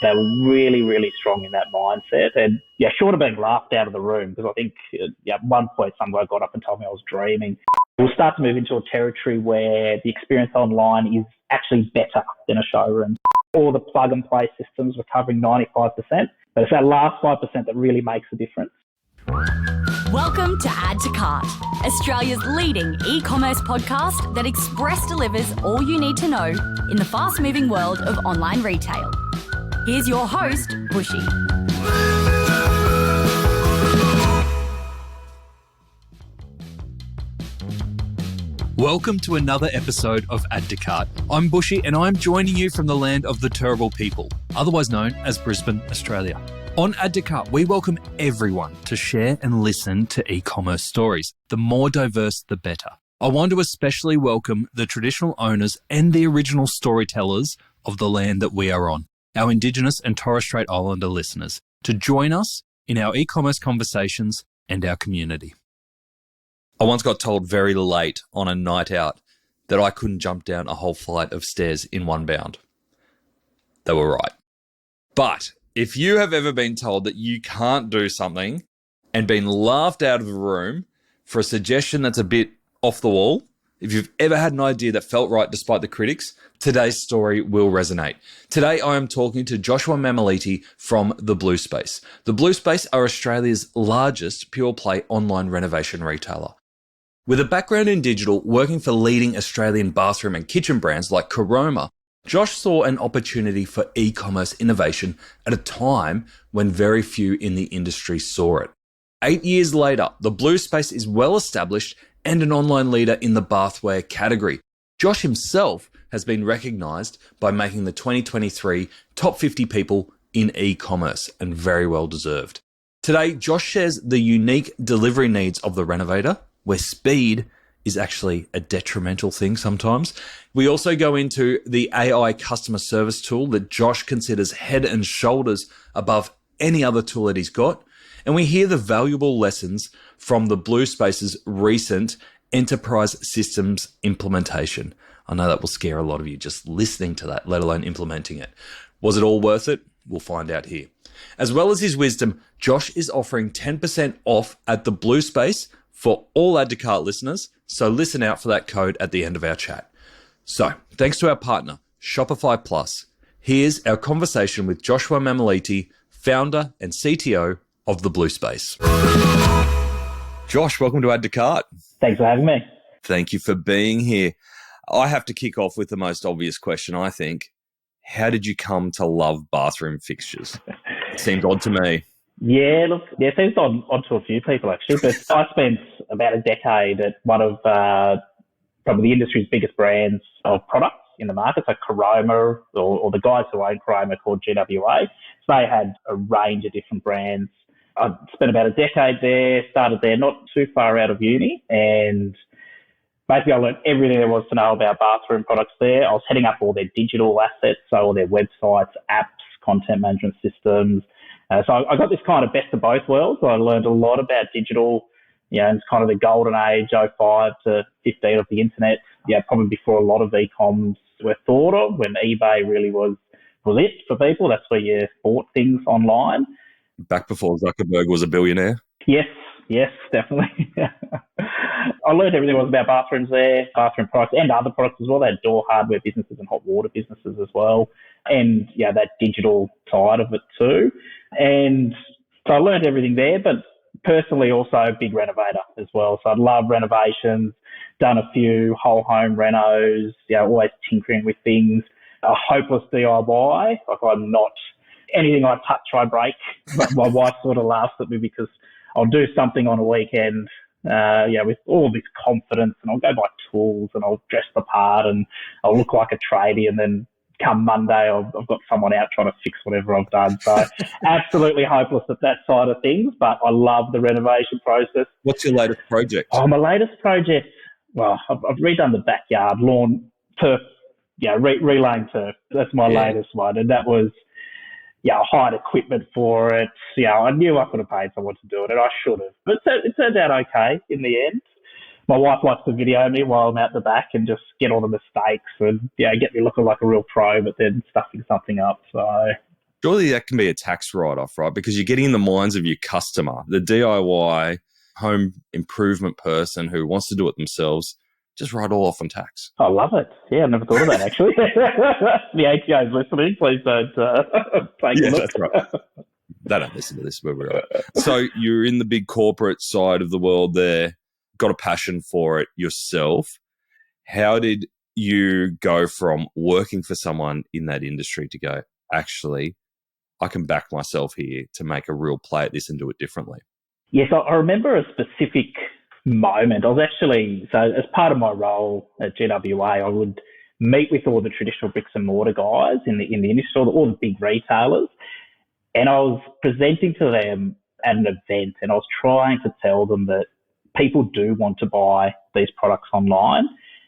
They were really, really strong in that mindset. And short of being laughed out of the room, because I think at one point some guy got up and told me I was dreaming. We'll start to move into a territory where the experience online is actually better than a showroom. All the plug-and-play systems were covering 95%, but it's that last 5% that really makes a difference. Welcome to Add to Cart, Australia's leading e-commerce podcast that express delivers all you need to know in the fast-moving world of online retail. Here's your host, Bushy. Welcome to another episode of Add to Cart. I'm Bushy and I'm joining you from the land of the terrible people, otherwise known as Brisbane, Australia. On Add to Cart, we welcome everyone to share and listen to e-commerce stories. The more diverse, the better. I want to especially welcome the traditional owners and the original storytellers of the land that we are on, our Indigenous and Torres Strait Islander listeners, to join us in our e-commerce conversations and our community. I once got told very late on a night out that I couldn't jump down a whole flight of stairs in one bound. They were right. But if you have ever been told that you can't do something and been laughed out of the room for a suggestion that's a bit off the wall, if you've ever had an idea that felt right despite the critics, today's story will resonate. Today, I am talking to Joshua Mammoliti from The Blue Space. The Blue Space are Australia's largest pure-play online renovation retailer. With a background in digital, working for leading Australian bathroom and kitchen brands like Caroma, Josh saw an opportunity for e-commerce innovation at a time when very few in the industry saw it. 8 years later, The Blue Space is well established and an online leader in the bathware category. Josh himself has been recognised by making the 2023 top 50 people in e-commerce, and very well deserved. Today, Josh shares the unique delivery needs of the renovator, where speed is actually a detrimental thing sometimes. We also go into the AI customer service tool that Josh considers head and shoulders above any other tool that he's got. And we hear the valuable lessons from the Blue Space's recent enterprise systems implementation. I know that will scare a lot of you just listening to that, let alone implementing it. Was it all worth it? We'll find out here. As well as his wisdom, Josh is offering 10% off at the Blue Space for all Add to Cart listeners, so listen out for that code at the end of our chat. So, thanks to our partner, Shopify Plus, here's our conversation with Joshua Mammoliti, founder and CTO of The Blue Space. Josh, welcome to Add to Cart. Thanks for having me. Thank you for being here. I have to kick off with the most obvious question, I think. How did you come to love bathroom fixtures? It seems odd to me. Yeah, look, it seems odd to a few people actually, but I spent about a decade at one of probably the industry's biggest brands of products in the market, so Caroma, or the guys who own Caroma called GWA. So they had a range of different brands. I spent about a decade there, started there not too far out of uni, and basically I learned everything there was to know about bathroom products there. I was heading up all their digital assets, so all their websites, apps, content management systems. So I got this kind of best of both worlds. I learned a lot about digital, it's kind of the golden age, 05 to 15 of the internet, probably before a lot of e-coms were thought of, when eBay really was it for people. That's where you bought things online. Back before Zuckerberg was a billionaire? Yes, definitely. I learned everything was about bathrooms there, bathroom products and other products as well. They had door hardware businesses and hot water businesses as well. And, that digital side of it too. And so I learned everything there, but personally also a big renovator as well. So I love renovations, done a few whole home renos, always tinkering with things, a hopeless DIY. Like I'm not, anything I touch, I break. My wife sort of laughs at me because I'll do something on a weekend, with all this confidence, and I'll go buy tools and I'll dress the part and I'll look like a tradie, and then come Monday, I've got someone out trying to fix whatever I've done. So absolutely hopeless at that side of things, but I love the renovation process. What's your latest project? Oh, my latest project, well, I've redone the backyard, lawn, turf, relaying turf. That's my latest one. And that was, I hired equipment for it. I knew I could have paid someone to do it, and I should have. But it turned out okay in the end. My wife likes to video me while I'm out the back and just get all the mistakes and, get me looking like a real pro, but then stuffing something up. So Surely that can be a tax write-off, right? Because you're getting in the minds of your customer, the DIY home improvement person who wants to do it themselves, just write all off on tax. I love it. Yeah, I never thought of that, actually. The ATO's listening. Please don't take a look. That's right. They don't listen to this, but we're right. So you're in the big corporate side of the world there, got a passion for it yourself. How did you go from working for someone in that industry to go, actually, I can back myself here to make a real play at this and do it differently? Yes, I remember a specific moment. I was actually, so as part of my role at GWA, I would meet with all the traditional bricks and mortar guys in the industry, all the big retailers, and I was presenting to them at an event, and I was trying to tell them that people do want to buy these products online,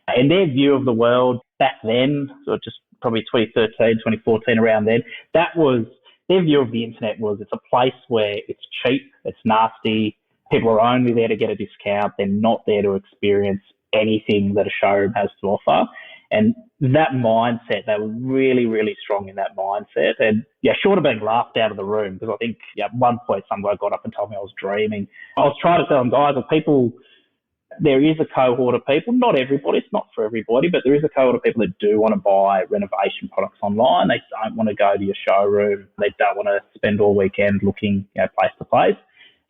and their view of the world back then, so just probably 2013, 2014, around then, that was their view of the internet was it's a place where it's cheap, it's nasty, people are only there to get a discount, they're not there to experience anything that a showroom has to offer. And that mindset, they were really, really strong in that mindset. And short of being laughed out of the room, because I think at one point some guy got up and told me I was dreaming. I was trying to tell them, guys, there is a cohort of people, not everybody, it's not for everybody, but there is a cohort of people that do want to buy renovation products online. They don't want to go to your showroom. They don't want to spend all weekend looking place to place.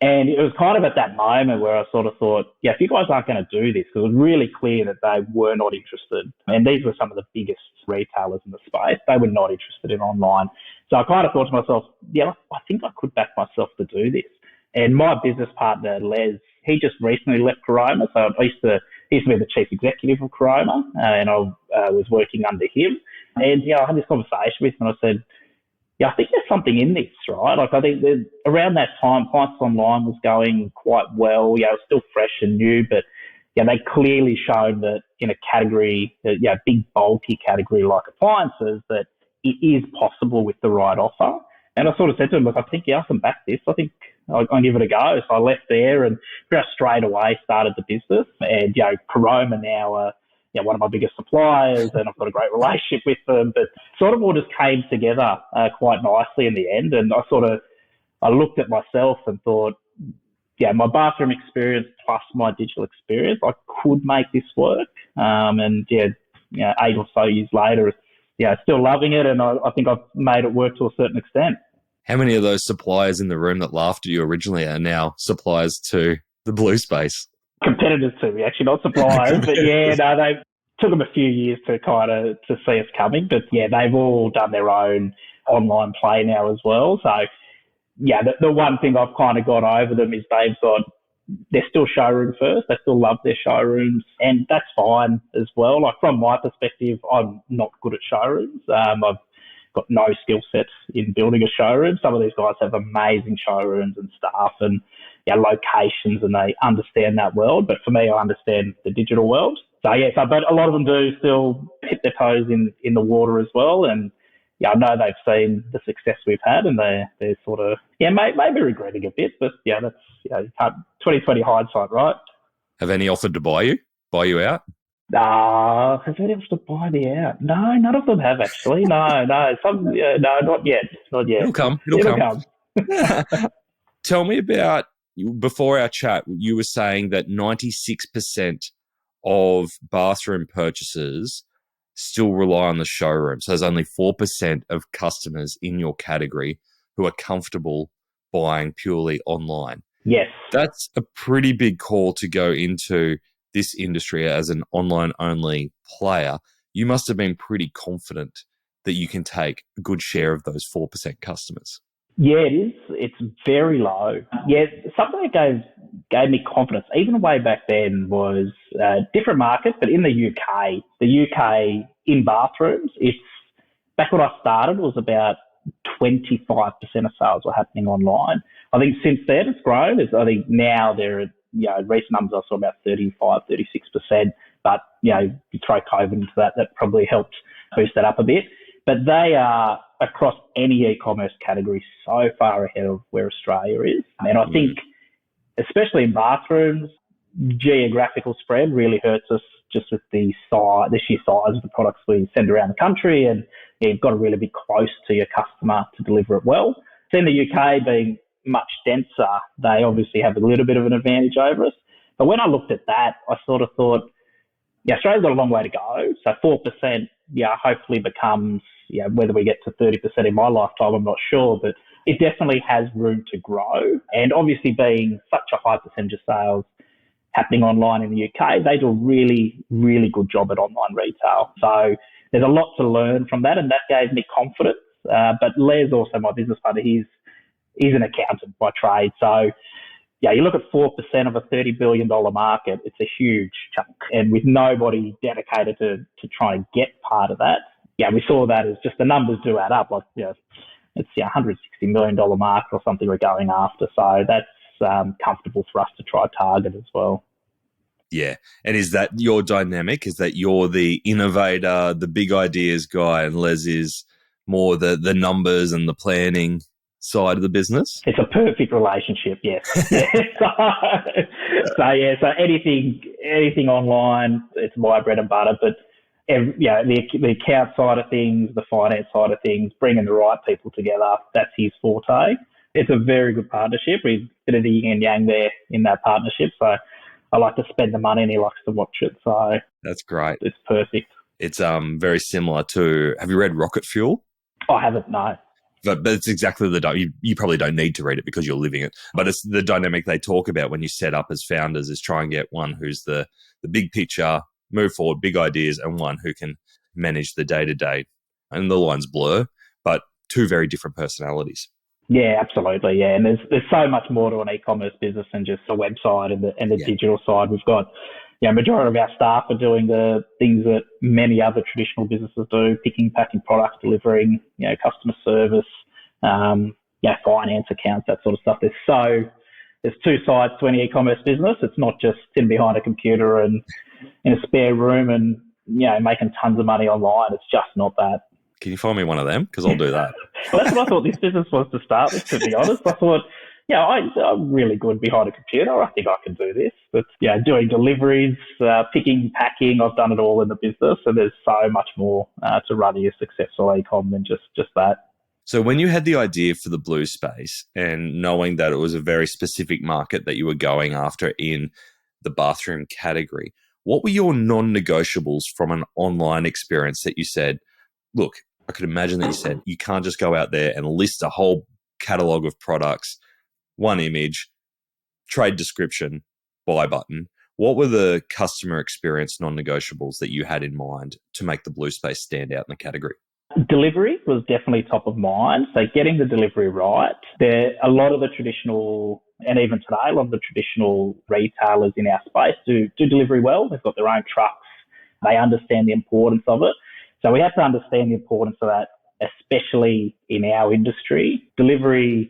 And it was kind of at that moment where I sort of thought, if you guys aren't going to do this, because it was really clear that they were not interested. And these were some of the biggest retailers in the space. They were not interested in online. So I kind of thought to myself, I think I could back myself to do this. And my business partner, Les, he just recently left Caroma. So he used to be the chief executive of Caroma, and I was working under him. And, I had this conversation with him, and I said, I think there's something in this, right? Like, I think that around that time, Appliances Online was going quite well. It was still fresh and new, but they clearly showed that in a category, big bulky category like appliances, that it is possible with the right offer. And I sort of said to him, look, I think, I can back this. I think I'll give it a go. So I left there and straight away started the business. And, Caroma now are one of my biggest suppliers, and I've got a great relationship with them. But sort of all just came together quite nicely in the end. And I looked at myself and thought, my bathroom experience plus my digital experience, I could make this work. 8 or so years later, still loving it, and I think I've made it work to a certain extent. How many of those suppliers in the room that laughed at you originally are now suppliers to the blue space? Competitors to me, actually, not suppliers. But they took them a few years to to see us coming. But they've all done their own online play now as well. So the one thing I've kind of got over them is they're still showroom first. They still love their showrooms, and that's fine as well. Like, from my perspective, I'm not good at showrooms. I've got no skill sets in building a showroom. Some of these guys have amazing showrooms and staff and locations, and they understand that world. But for me, I understand the digital world. So but a lot of them do still dip their toes in the water as well. And I know they've seen the success we've had, and they're sort of maybe regretting a bit. But that's you can't 2020 hindsight, right? Have any offered to buy you out? Has anyone offered to buy me out? No, none of them have actually. No, some no, not yet. It'll come. Tell me about, before our chat, you were saying that 96% of bathroom purchases still rely on the showroom. So there's only 4% of customers in your category who are comfortable buying purely online. Yes. That's a pretty big call to go into this industry as an online-only player. You must have been pretty confident that you can take a good share of those 4% customers. Yeah, it is. It's very low. Yeah, something that gave me confidence, even way back then, was a different market, but in the UK in bathrooms, it's back when I started, was about 25% of sales were happening online. I think since then it's grown. I think now there are, recent numbers I saw about 35, 36%, but, you throw COVID into that probably helped boost that up a bit. But they are, across any e-commerce category, so far ahead of where Australia is. And I think, especially in bathrooms, geographical spread really hurts us just with the sheer size of the products we send around the country, and you've got to really be close to your customer to deliver it well. So in the UK, being much denser, they obviously have a little bit of an advantage over us. But when I looked at that, I sort of thought, yeah, Australia's got a long way to go. So 4%, hopefully becomes, whether we get to 30% in my lifetime, I'm not sure, but it definitely has room to grow. And obviously being such a high percentage of sales happening online in the UK, they do a really, really good job at online retail. So there's a lot to learn from that, and that gave me confidence. But Les, also my business partner, he's an accountant by trade. So, you look at 4% of a $30 billion market, it's a huge chunk. And with nobody dedicated to try and get part of that, we saw that as just the numbers do add up. Like, it's a $160 million market or something we're going after. So that's comfortable for us to try target as well. Yeah. And is that your dynamic? Is that you're the innovator, the big ideas guy, and Les is more the numbers and the planning side of the business? It's a perfect relationship, yes. So anything online, it's my bread and butter. But the account side of things, the finance side of things, bringing the right people together, that's his forte. It's a very good partnership. We're a bit of the yin and yang there in that partnership. So I like to spend the money and he likes to watch it. So that's great. It's perfect. It's very similar to, have you read Rocket Fuel? I haven't, no. But it's exactly you probably don't need to read it because you're living it. But it's the dynamic they talk about when you set up as founders is try and get one who's the big picture, move forward, big ideas, and one who can manage the day-to-day. And the lines blur, but two very different personalities. Yeah, absolutely. Yeah, and there's so much more to an e-commerce business than just a website and the digital side. We've got, majority of our staff are doing the things that many other traditional businesses do: picking, packing products, delivering, customer service, finance accounts, that sort of stuff. There's two sides to any e-commerce business. It's not just sitting behind a computer and in a spare room and making tons of money online. It's just not that. Can you find me one of them? Because I'll do that. Well, that's what I thought this business was to start with, to be honest. I thought, I'm really good behind a computer. I think I can do this. But, doing deliveries, picking, packing, I've done it all in the business. And there's so much more to running a successful e-com than just that. So when you had the idea for the Blue Space and knowing that it was a very specific market that you were going after in the bathroom category, what were your non-negotiables from an online experience that you said, look, I could imagine that you said you can't just go out there and list a whole catalogue of products, one image, trade description, buy button. What were the customer experience non-negotiables that you had in mind to make the Blue Space stand out in the category? Delivery was definitely top of mind. So getting the delivery right. A lot of the traditional, and even today, a lot of the traditional retailers in our space do delivery well. They've got their own trucks. They understand the importance of it. So we have to understand the importance of that, especially in our industry. Delivery,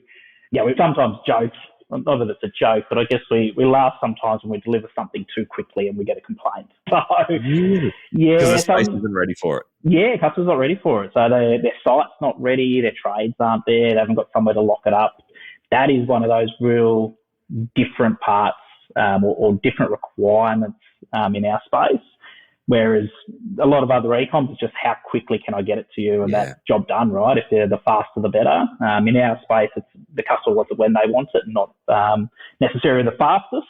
we sometimes joke, not that it's a joke, but I guess we laugh sometimes when we deliver something too quickly and we get a complaint. So, because the space isn't ready for it. Yeah, customers not ready for it. So their site's not ready, their trades aren't there, they haven't got somewhere to lock it up. That is one of those real different parts or different requirements in our space. Whereas a lot of other e-coms is just how quickly can I get it to you and that job done, right? If they're the faster, the better. In our space, it's the customer wants it when they want it, not necessarily the fastest.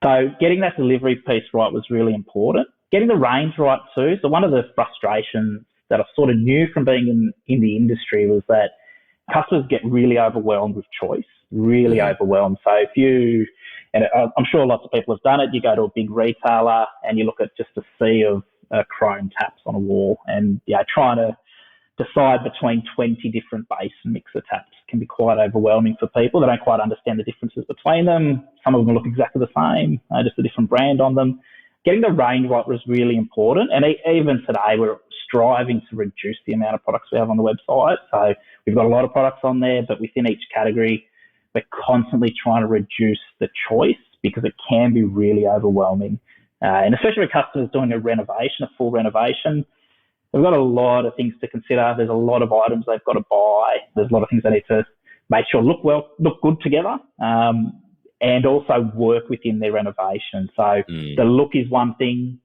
So getting that delivery piece right was really important. Getting the range right too. So one of the frustrations that I sort of knew from being in the industry was that customers get really overwhelmed with choice, really overwhelmed. So and I'm sure lots of people have done it, you go to a big retailer and you look at just a sea of chrome taps on a wall and trying to decide between 20 different base and mixer taps can be quite overwhelming for people. They don't quite understand the differences between them. Some of them look exactly the same, just a different brand on them. Getting the range right was really important. And even today, we're striving to reduce the amount of products we have on the website. So we've got a lot of products on there, but within each category, we're constantly trying to reduce the choice because it can be really overwhelming. And especially with customers doing a renovation, a full renovation, they've got a lot of things to consider. There's a lot of items they've got to buy. There's a lot of things they need to make sure look good together, and also work within their renovation. So the look is one thing.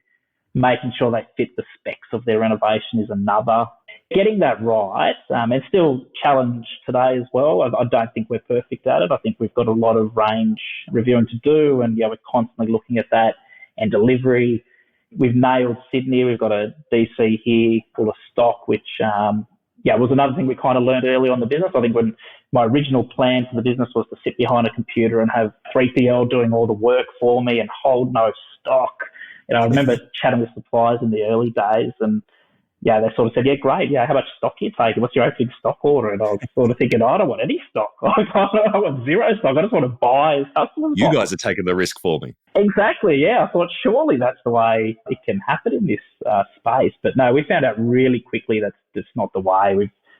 making sure they fit the specs of their renovation is another. Getting that right, it's still challenge today as well. I don't think we're perfect at it. I think we've got a lot of range reviewing to do, and we're constantly looking at that and delivery. We've nailed Sydney. We've got a DC here full of stock, which was another thing we kind of learned early on in the business. I think when my original plan for the business was to sit behind a computer and have 3PL doing all the work for me and hold no stock. I remember chatting with suppliers in the early days, and they sort of said, yeah, great. Yeah, how much stock are you taking? What's your opening stock order? And I was sort of thinking, I don't want any stock. I want zero stock. I just want to buy as customers. You guys are taking the risk for me. Exactly, yeah. I thought surely that's the way it can happen in this space. But no, we found out really quickly that's just not the way.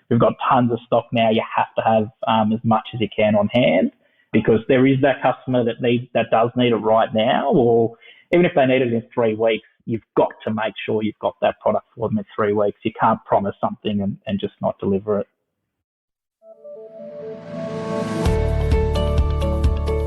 We've got tons of stock now. You have to have as much as you can on hand, because there is that customer that does need it right now, or even if they need it in 3 weeks, you've got to make sure you've got that product for them in 3 weeks. You can't promise something and just not deliver it.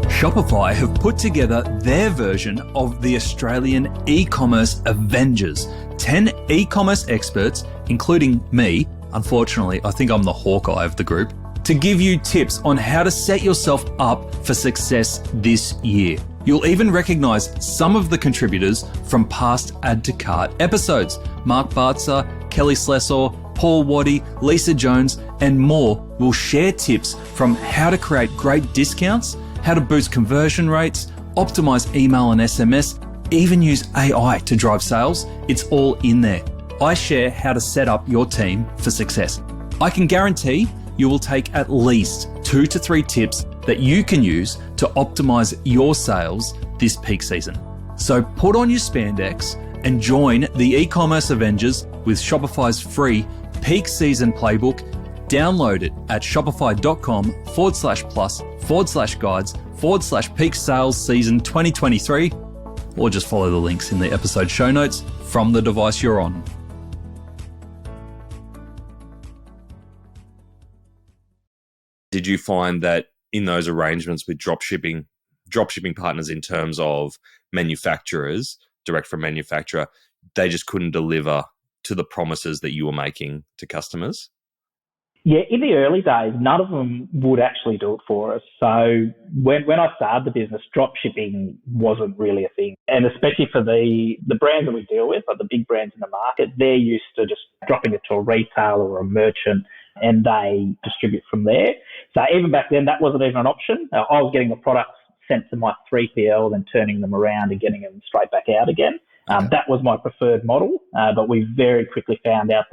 Shopify have put together their version of the Australian e-commerce Avengers. 10 e-commerce experts, including me, unfortunately, I think I'm the Hawkeye of the group, to give you tips on how to set yourself up for success this year. You'll even recognise some of the contributors from past Add to Cart episodes. Mark Bartzer, Kelly Slessor, Paul Waddy, Lisa Jones, and more will share tips from how to create great discounts, how to boost conversion rates, optimise email and SMS, even use AI to drive sales. It's all in there. I share how to set up your team for success. I can guarantee you will take at least 2 to 3 tips that you can use to optimize your sales this peak season. So put on your spandex and join the e-commerce Avengers with Shopify's free peak season playbook. Download it at shopify.com/plus/guides/peak sales season 2023, or just follow the links in the episode show notes from the device you're on. Did you find that in those arrangements with dropshipping partners in terms of manufacturers, direct from manufacturer, they just couldn't deliver to the promises that you were making to customers? Yeah, in the early days, none of them would actually do it for us. So when I started the business, dropshipping wasn't really a thing. And especially for the brands that we deal with, like the big brands in the market, they're used to just dropping it to a retailer or a merchant and they distribute from there. So even back then, that wasn't even an option. I was getting the products sent to my 3PL, then turning them around and getting them straight back out again. That was my preferred model. But we very quickly found out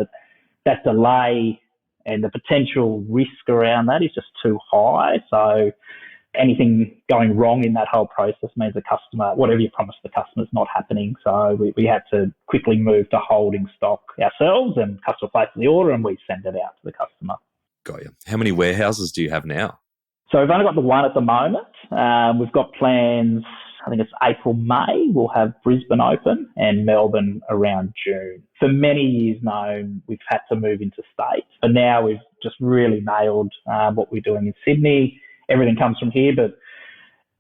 that delay and the potential risk around that is just too high. So anything going wrong in that whole process means the customer, whatever you promised the customer, is not happening. So we had to quickly move to holding stock ourselves, and customer places the order and we send it out to the customer. Got you. How many warehouses do you have now? So we've only got the one at the moment. We've got plans, I think it's April, May, we'll have Brisbane open and Melbourne around June. For many years known, we've had to move into states, but now we've just really nailed what we're doing in Sydney. Everything comes from here, but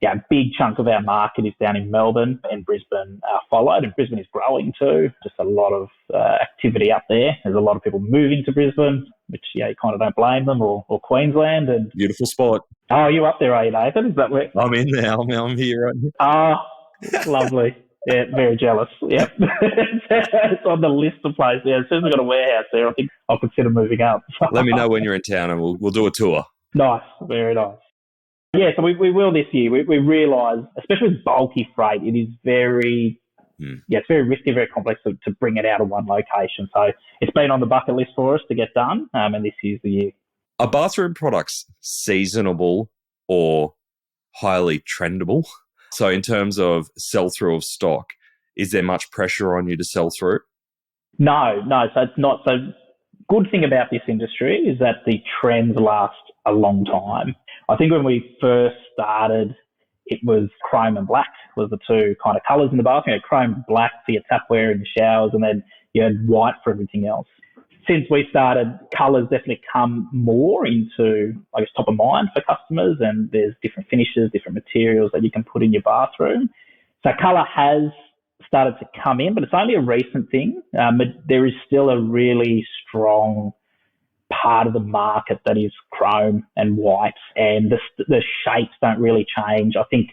a big chunk of our market is down in Melbourne, and Brisbane followed, and Brisbane is growing too. Just a lot of activity up there. There's a lot of people moving to Brisbane, which you kind of don't blame them, or Queensland. And beautiful spot. Oh, you up there, are you, Nathan? Is that where? I'm in there. I'm here right now. Lovely. Yeah, very jealous. Yeah, it's on the list of places. Yeah, as soon as I've got a warehouse there, I think I'll consider moving up. Let me know when you're in town, and we'll do a tour. Nice, very nice. Yeah, so we will this year. We realise, especially with bulky freight, it is very, it's very risky, very complex to bring it out of one location. So it's been on the bucket list for us to get done, and this year's the year. Are bathroom products seasonable or highly trendable? So in terms of sell-through of stock, is there much pressure on you to sell through? No. So it's not. So good thing about this industry is that the trends last a long time. I think when we first started, it was chrome and black was the two kind of colours in the bathroom. You had chrome and black for your tapware in the showers, and then you had white for everything else. Since we started, colours definitely come more into, I guess, top of mind for customers, and there's different finishes, different materials that you can put in your bathroom. So colour has started to come in, but it's only a recent thing. But there is still a really strong part of the market that is chrome and white, and the shapes don't really change. I think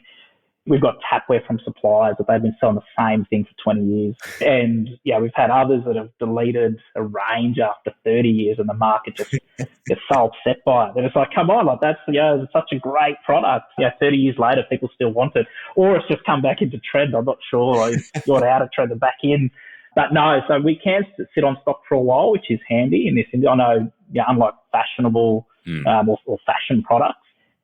we've got tapware from suppliers that they've been selling the same thing for 20 years. And we've had others that have deleted a range after 30 years, and the market just gets so upset by it. And it's like, come on, like that's, it's such a great product. 30 years later, people still want it. Or it's just come back into trend. I'm not sure. Like, it's got out of trend and back in. But no, so we can sit on stock for a while, which is handy in this industry. I know, unlike fashionable or fashion products,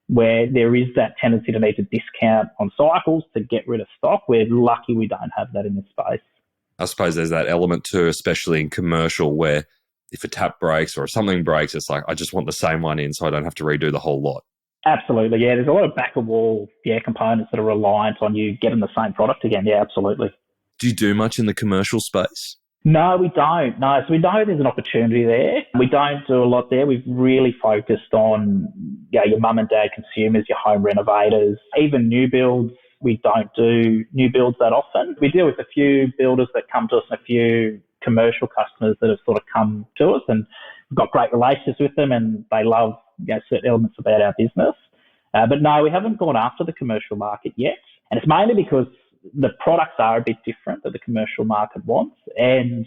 where there is that tendency to need to discount on cycles to get rid of stock, we're lucky we don't have that in this space. I suppose there's that element too, especially in commercial, where if a tap breaks or something breaks, it's like, I just want the same one in so I don't have to redo the whole lot. Absolutely, yeah. There's a lot of back-of-wall components that are reliant on you getting the same product again. Yeah, absolutely. Do you do much in the commercial space? No, we don't. No, so we know there's an opportunity there. We don't do a lot there. We've really focused on your mum and dad consumers, your home renovators, even new builds. We don't do new builds that often. We deal with a few builders that come to us and a few commercial customers that have sort of come to us, and we've got great relationships with them, and they love certain elements about our business. But no, we haven't gone after the commercial market yet. And it's mainly because the products are a bit different that the commercial market wants, and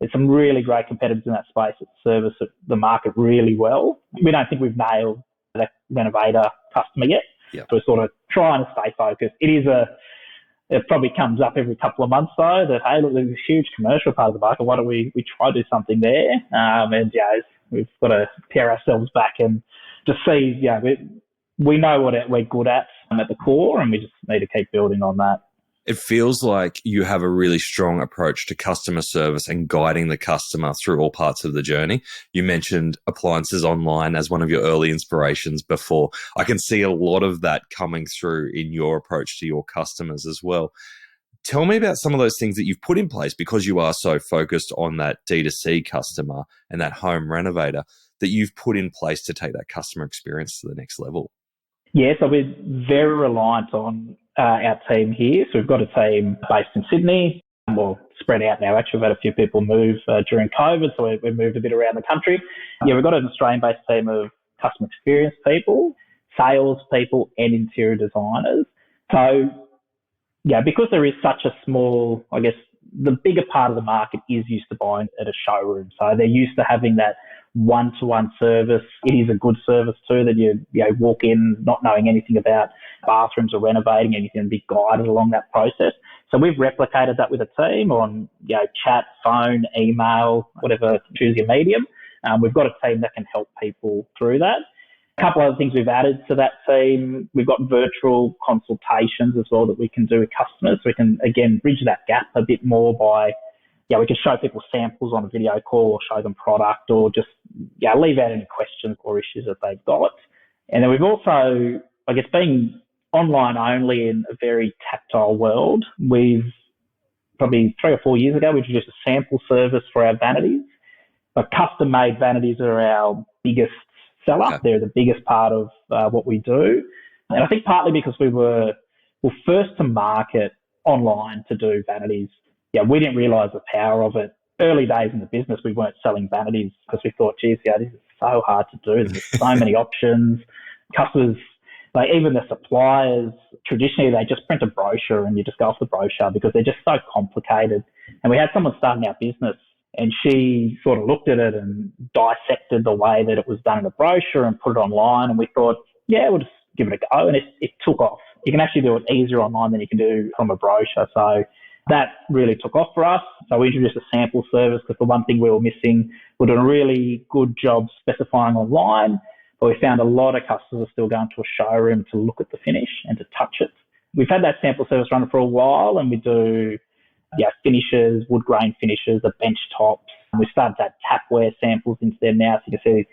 there's some really great competitors in that space that service the market really well. We don't think we've nailed that renovator customer yet. Yep. So we're sort of trying to stay focused. It probably comes up every couple of months though that, hey, look, there's a huge commercial part of the market. Why don't we try to do something there? We've got to pair ourselves back and just see, we know what we're good at the core, and we just need to keep building on that. It feels like you have a really strong approach to customer service and guiding the customer through all parts of the journey. You mentioned appliances online as one of your early inspirations before. I can see a lot of that coming through in your approach to your customers as well. Tell me about some of those things that you've put in place, because you are so focused on that D2C customer and that home renovator, that you've put in place to take that customer experience to the next level. Yeah, so we're very reliant on our team here. So we've got a team based in Sydney, well, spread out now. Actually, we've had a few people move during COVID, so we've moved a bit around the country. Yeah, we've got an Australian-based team of customer experience people, sales people, and interior designers. So, because there is such a small, I guess, the bigger part of the market is used to buying at a showroom. So they're used to having that one-to-one service. It is a good service too, that you walk in not knowing anything about bathrooms or renovating anything and be guided along that process. So we've replicated that with a team on chat, phone, email, whatever, choose your medium. We've got a team that can help people through that. A couple other things we've added to that team. We've got virtual consultations as well that we can do with customers. We can, again, bridge that gap a bit more by, we can show people samples on a video call or show them product, or just, leave out any questions or issues that they've got. And then we've also, I guess, being online only in a very tactile world, we've probably 3 or 4 years ago, we introduced a sample service for our vanities. But custom-made vanities are our biggest seller. Okay. They're the biggest part of what we do. And I think partly because we were first to market online to do vanities. We didn't realise the power of it. Early days in the business, we weren't selling vanities because we thought, geez, this is so hard to do. There's so many options. Customers, even the suppliers, traditionally they just print a brochure and you just go off the brochure because they're just so complicated. And we had someone starting our business, and she sort of looked at it and dissected the way that it was done in a brochure and put it online. And we thought, we'll just give it a go. And it took off. You can actually do it easier online than you can do from a brochure. So that really took off for us. So we introduced a sample service because the one thing we were missing, we're doing a really good job specifying online, but we found a lot of customers are still going to a showroom to look at the finish and to touch it. We've had that sample service running for a while, and we do finishes, wood grain finishes, the bench tops. And we started to add tapware samples into there now. So you can see,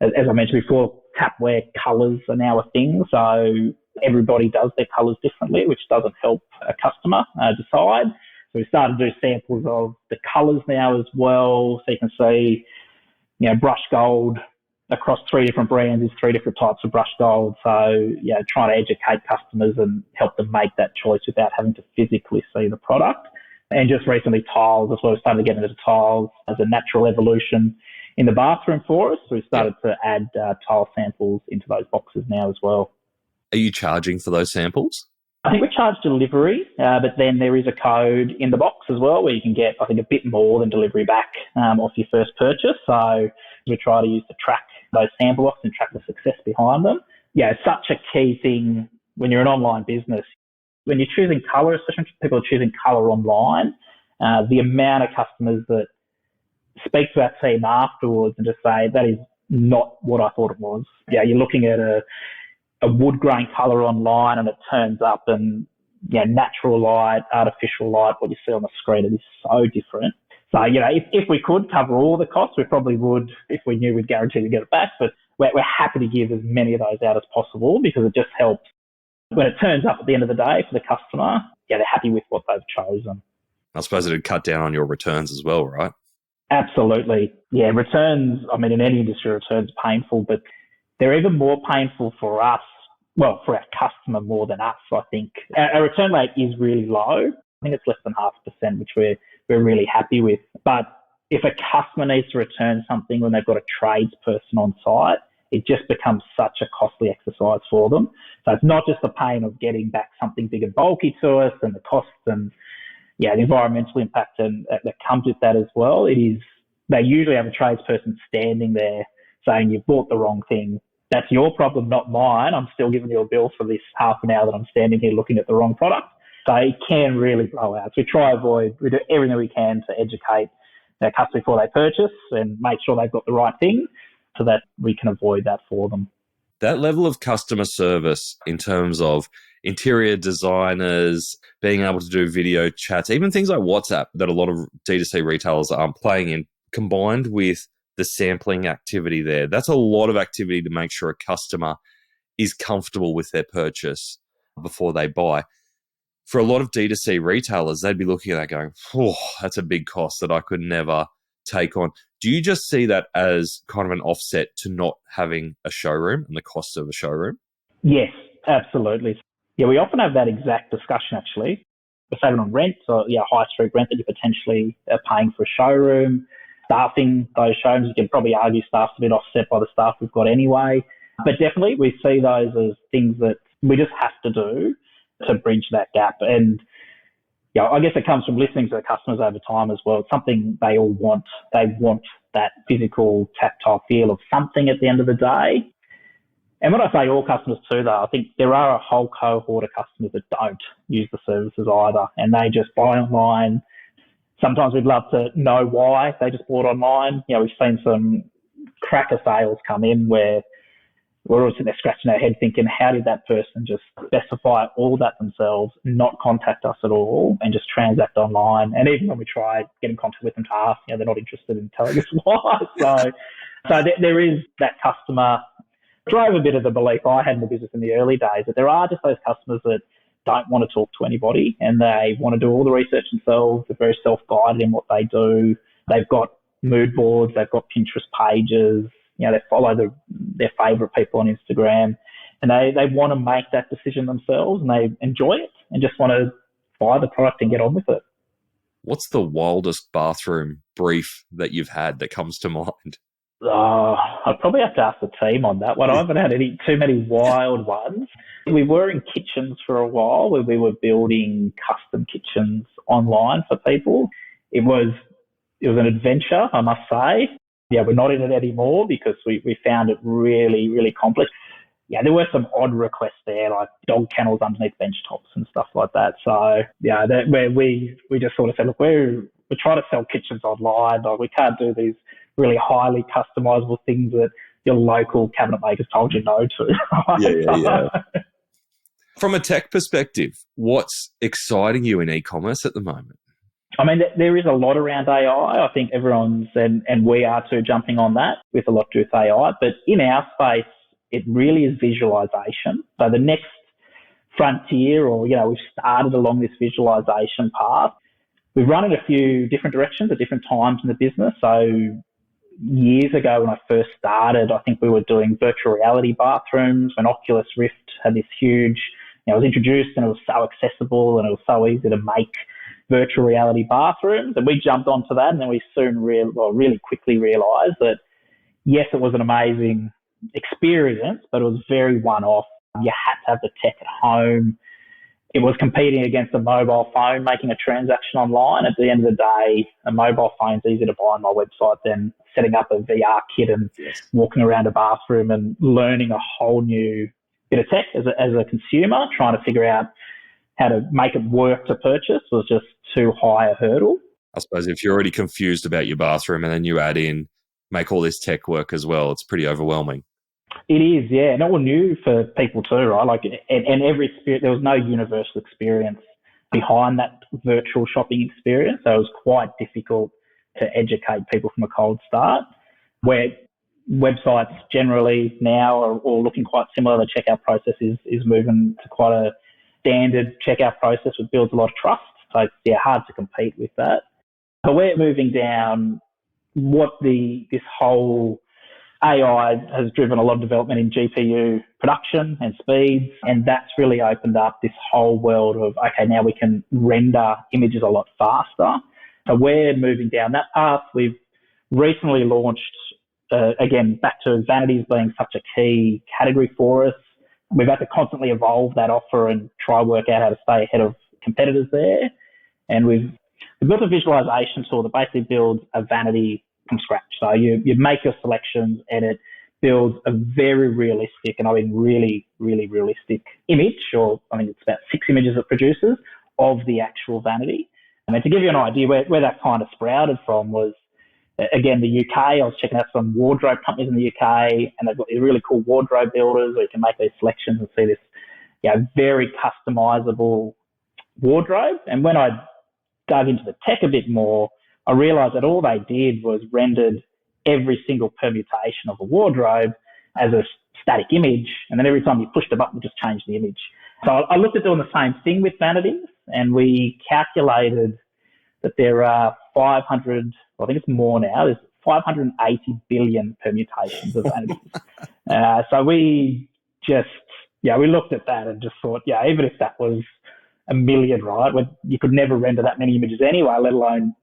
as I mentioned before, tapware colours are now a thing. So everybody does their colours differently, which doesn't help a customer decide. So we started to do samples of the colours now as well. So you can see, brush gold across 3 different brands is 3 different types of brush gold. So, trying to educate customers and help them make that choice without having to physically see the product. And just recently tiles as well. We started getting into tiles as a natural evolution in the bathroom for us. So we started to add tile samples into those boxes now as well. Are you charging for those samples? I think we charge delivery, but then there is a code in the box as well where you can get, I think, a bit more than delivery back off your first purchase. So we try to use to track those sample boxes and track the success behind them. Yeah, it's such a key thing when you're an online business. When you're choosing colour, especially when people are choosing colour online, the amount of customers that speak to our team afterwards and just say, that is not what I thought it was. Yeah, you're looking at a wood grain colour online and it turns up and natural light, artificial light, what you see on the screen, it is so different. So, if we could cover all the costs, we probably would if we knew we'd guarantee to get it back. But we're happy to give as many of those out as possible because it just helps. When it turns up at the end of the day for the customer, they're happy with what they've chosen. I suppose it'd cut down on your returns as well, right? Absolutely. Yeah, returns, in any industry, returns are painful, but they're even more painful for us, for our customer more than us, I think. Our return rate is really low. I think it's less than 0.5%, which we're really happy with. But if a customer needs to return something when they've got a tradesperson on site, it just becomes such a costly exercise for them. So it's not just the pain of getting back something big and bulky to us and the costs and the environmental impact that comes with that as well. It is, they usually have a tradesperson standing there saying, you've bought the wrong thing. That's your problem, not mine. I'm still giving you a bill for this half an hour that I'm standing here looking at the wrong product. So it can really blow out. So we do everything we can to educate our customers before they purchase and make sure they've got the right thing so that we can avoid that for them. That level of customer service in terms of interior designers, being able to do video chats, even things like WhatsApp that a lot of D2C retailers are playing in, combined with the sampling activity there, that's a lot of activity to make sure a customer is comfortable with their purchase before they buy. For a lot of D2C retailers, they'd be looking at that going, that's a big cost that I could never take on. Do you just see that as kind of an offset to not having a showroom and the cost of a showroom? Yes, absolutely. Yeah, we often have that exact discussion actually. We're saving on rent, so high street rent that you're potentially paying for a showroom. Staffing those showrooms, you can probably argue staff's a bit offset by the staff we've got anyway. But definitely we see those as things that we just have to do to bridge that gap. And I guess it comes from listening to the customers over time as well. It's something they all want. They want that physical, tactile feel of something at the end of the day. And when I say all customers too, though, I think there are a whole cohort of customers that don't use the services either, and they just buy online. Sometimes we'd love to know why they just bought online. We've seen some cracker sales come in where we're all sitting there scratching our head thinking, how did that person just specify all that themselves, not contact us at all, and just transact online? And even when we try getting in contact with them to ask, they're not interested in telling us why. So there is that customer. Drove a bit of the belief I had in the business in the early days that there are just those customers that don't want to talk to anybody and they want to do all the research themselves. They're very self-guided in what they do. They've got mood boards. They've got Pinterest pages. They follow their favourite people on Instagram, and they want to make that decision themselves, and they enjoy it and just want to buy the product and get on with it. What's the wildest bathroom brief that you've had that comes to mind? I'd probably have to ask the team on that one. I haven't had too many wild ones. We were in kitchens for a while where we were building custom kitchens online for people. It was an adventure, I must say. We're not in it anymore because we found it really, really complex. There were some odd requests there, like dog kennels underneath bench tops and stuff like that. So, where we just sort of said, look, we're trying to sell kitchens online. Like, we can't do these really highly customizable things that your local cabinet makers told you no to. Right? Yeah. From a tech perspective, what's exciting you in e-commerce at the moment? There is a lot around AI. I think everyone's, and we are too, jumping on that with a lot to do with AI. But in our space, it really is visualization. So the next frontier, or, we've started along this visualization path. We've run in a few different directions at different times in the business. So years ago when I first started, I think we were doing virtual reality bathrooms when Oculus Rift had this huge, it was introduced and it was so accessible and it was so easy to make virtual reality bathrooms, and we jumped onto that, and then we soon really quickly realised that yes, it was an amazing experience, but it was very one-off. You had to have the tech at home. It was competing against a mobile phone, making a transaction online. At the end of the day, a mobile phone's easier to buy on my website than setting up a VR kit and walking around a bathroom and learning a whole new bit of tech as a consumer. Trying to figure out how to make it work to purchase was just too high a hurdle. I suppose if you're already confused about your bathroom and then you add in, make all this tech work as well, it's pretty overwhelming. It is, yeah, and all new for people too, right? Like, and every experience, there was no universal experience behind that virtual shopping experience, so it was quite difficult to educate people from a cold start. Where websites generally now are all looking quite similar. The checkout process is moving to quite a standard checkout process, which builds a lot of trust. So it's hard to compete with that. But we're moving down what this whole AI has driven a lot of development in GPU production and speeds, and that's really opened up this whole world of, okay, now we can render images a lot faster. So we're moving down that path. We've recently launched, again, back to vanities being such a key category for us. We've had to constantly evolve that offer and try work out how to stay ahead of competitors there. And we've built a visualization tool that basically builds a vanity from scratch. So you make your selections and it builds a very realistic, and I mean really, really realistic image, or I think it's about 6 images it produces of the actual vanity. And to give you an idea where that kind of sprouted from was, again, the UK. I was checking out some wardrobe companies in the UK, and they've got these really cool wardrobe builders where you can make these selections and see this very customizable wardrobe. And when I dug into the tech a bit more, I realised that all they did was rendered every single permutation of a wardrobe as a static image, and then every time you pushed a button, it just changed the image. So I looked at doing the same thing with vanities, and we calculated that there are 500, I think it's more now, there's 580 billion permutations of vanities. So we just, we looked at that and just thought, even if that was a million, right, you could never render that many images anyway, let alone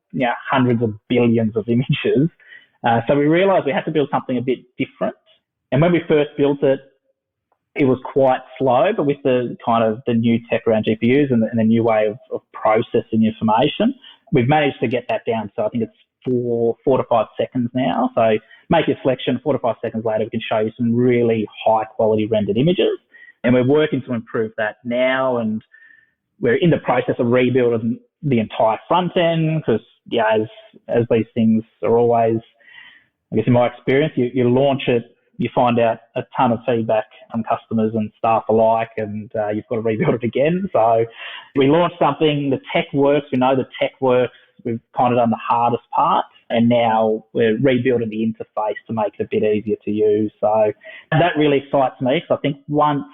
hundreds of billions of images. So we realised we had to build something a bit different. And when we first built it, it was quite slow, but with the kind of the new tech around GPUs and the new way of processing information, we've managed to get that down. So I think it's 4 to 5 seconds now. So make your selection, 4 to 5 seconds later, we can show you some really high quality rendered images. And we're working to improve that now. And we're in the process of rebuilding the entire front end because, as these things are always, I guess in my experience, you launch it, you find out a ton of feedback from customers and staff alike, and you've got to rebuild it again. So we launched something, the tech works, we know the tech works, we've kind of done the hardest part, and now we're rebuilding the interface to make it a bit easier to use. So that really excites me, because I think once